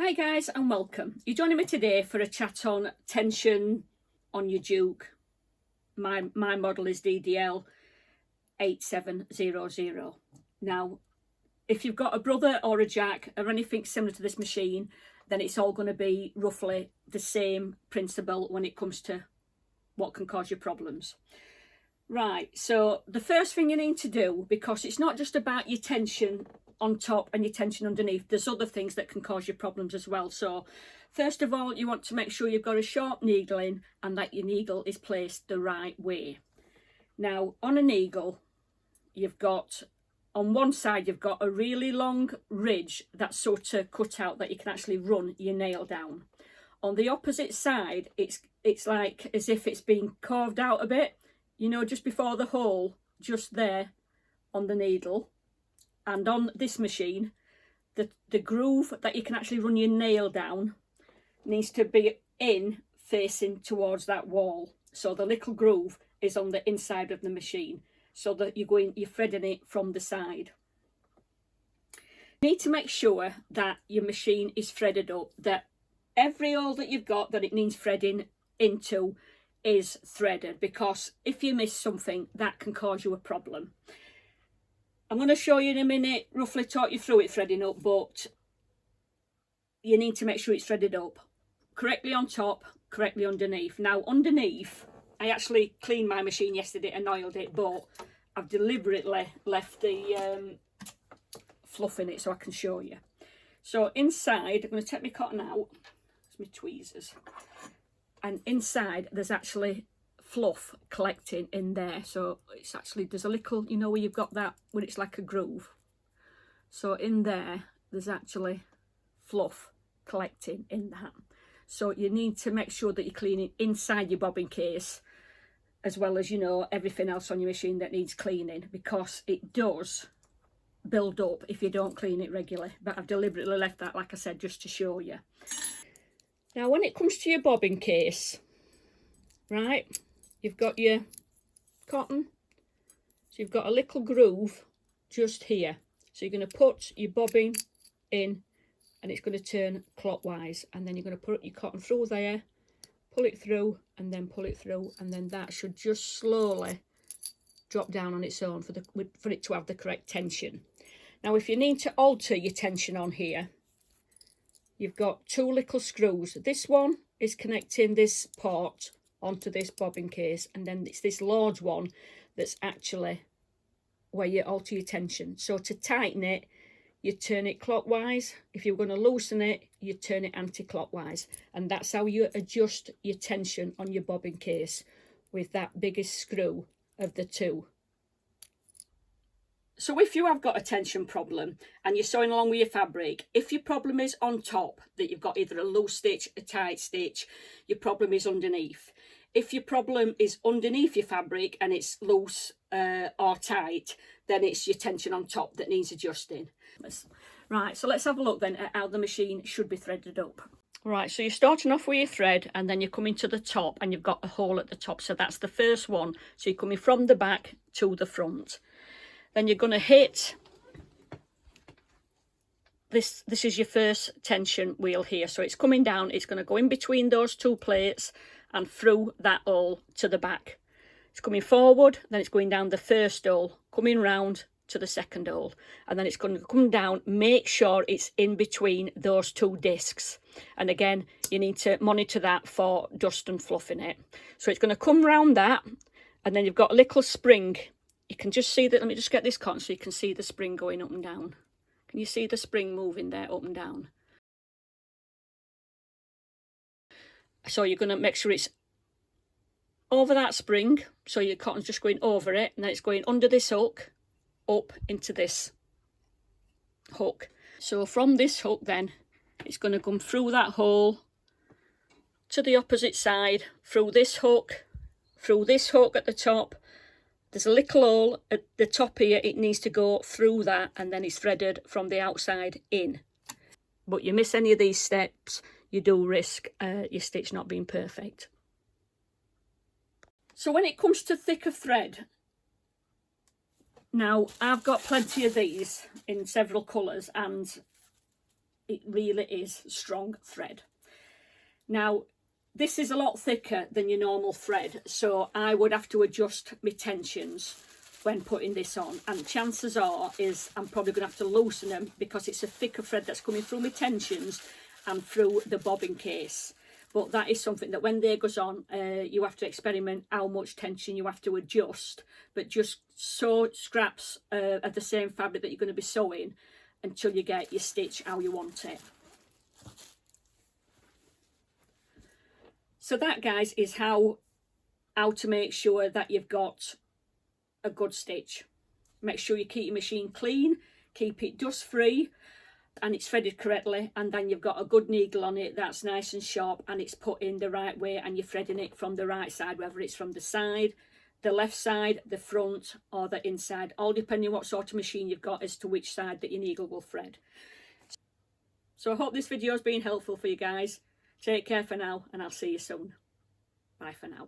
Hi guys and welcome. You're joining me today for a chat on tension on your Juke. My model is DDL-8700. Now, if you've got a brother or a jack or anything similar to this machine, then it's all going to be roughly the same principle when it comes to what can cause you problems. Right, so the first thing you need to do, because it's not just about your tension on top and your tension underneath, there's other things that can cause you problems as well. So first of all, you want to make sure you've got a sharp needle in and that your needle is placed the right way. Now on a needle, you've got on one side you've got a really long ridge that's sort of cut out that you can actually run your nail down. On the opposite side, it's like as if it's been carved out a bit, you know, just before the hole, just there on the needle. And on this machine, the groove that you can actually run your nail down needs to be in facing towards that wall. So the little groove is on the inside of the machine, so that you're threading it from the side. You need to make sure that your machine is threaded up, that every hole that you've got that it needs threading into is threaded, because if you miss something, that can cause you a problem. I'm going to show you in a minute, roughly talk you through it threading up, but you need to make sure it's threaded up correctly on top, correctly underneath. Now underneath, I actually cleaned my machine yesterday and oiled it, but I've deliberately left the fluff in it so I can show you. So inside, I'm going to take my cotton out, it's my tweezers, and inside there's actually fluff collecting in there. So it's actually, there's a little, you know, where you've got that when it's like a groove, so in there there's actually fluff collecting in that. So you need to make sure that you're cleaning inside your bobbin case, as well as, you know, everything else on your machine that needs cleaning, because it does build up if you don't clean it regularly. But I've deliberately left that, like I said, just to show you. Now when it comes to your bobbin case, right, you've got your cotton, so you've got a little groove just here. So you're going to put your bobbin in and it's going to turn clockwise, and then you're going to put your cotton through there, pull it through and then pull it through, and then that should just slowly drop down on its own for it to have the correct tension. Now if you need to alter your tension on here, you've got two little screws. This one is connecting this part onto this bobbin case, and then it's this large one that's actually where you alter your tension. So to tighten it, you turn it clockwise. If you're going to loosen it, you turn it anti-clockwise, and that's how you adjust your tension on your bobbin case, with that biggest screw of the two. So if you have got a tension problem and you're sewing along with your fabric, if your problem is on top, that you've got either a loose stitch, a tight stitch, your problem is underneath. If your problem is underneath your fabric and it's loose or tight, then it's your tension on top that needs adjusting. Right, so let's have a look then at how the machine should be threaded up. Right, so you're starting off with your thread, and then you're coming to the top and you've got a hole at the top. So that's the first one. So you're coming from the back to the front. Then you're going to hit this is your first tension wheel here. So it's coming down, it's going to go in between those two plates and through that hole to the back. It's coming forward, then it's going down the first hole, coming round to the second hole, and then it's going to come down. Make sure it's in between those two discs, and again you need to monitor that for dust and fluff in it. So it's going to come round that, and then you've got a little spring. You can just see that. Let me just get this cotton so you can see the spring going up and down. Can you see the spring moving there up and down? So you're going to make sure it's over that spring, so your cotton's just going over it, and then it's going under this hook up into this hook. So from this hook then it's going to come through that hole to the opposite side, through this hook at the top. There's a little hole at the top here, it needs to go through that, and then it's threaded from the outside in. But you miss any of these steps, you do risk your stitch not being perfect. So when it comes to thicker thread, now I've got plenty of these in several colours, and It really is strong thread. Now, this is a lot thicker than your normal thread, so I would have to adjust my tensions when putting this on, and chances are is I'm probably going to have to loosen them because it's a thicker thread that's coming through my tensions and through the bobbin case. But that is something that when they goes on, you have to experiment how much tension you have to adjust, but just sew scraps of the same fabric that you're going to be sewing until you get your stitch how you want it. So that, guys, is how to make sure that you've got a good stitch. Make sure you keep your machine clean, keep it dust free, and it's threaded correctly, and then you've got a good needle on it that's nice and sharp and it's put in the right way, and you're threading it from the right side, whether it's from the side, the left side, the front or the inside, all depending on what sort of machine you've got as to which side that your needle will thread. So I hope this video has been helpful for you guys. Take care for now, and I'll see you soon. Bye for now.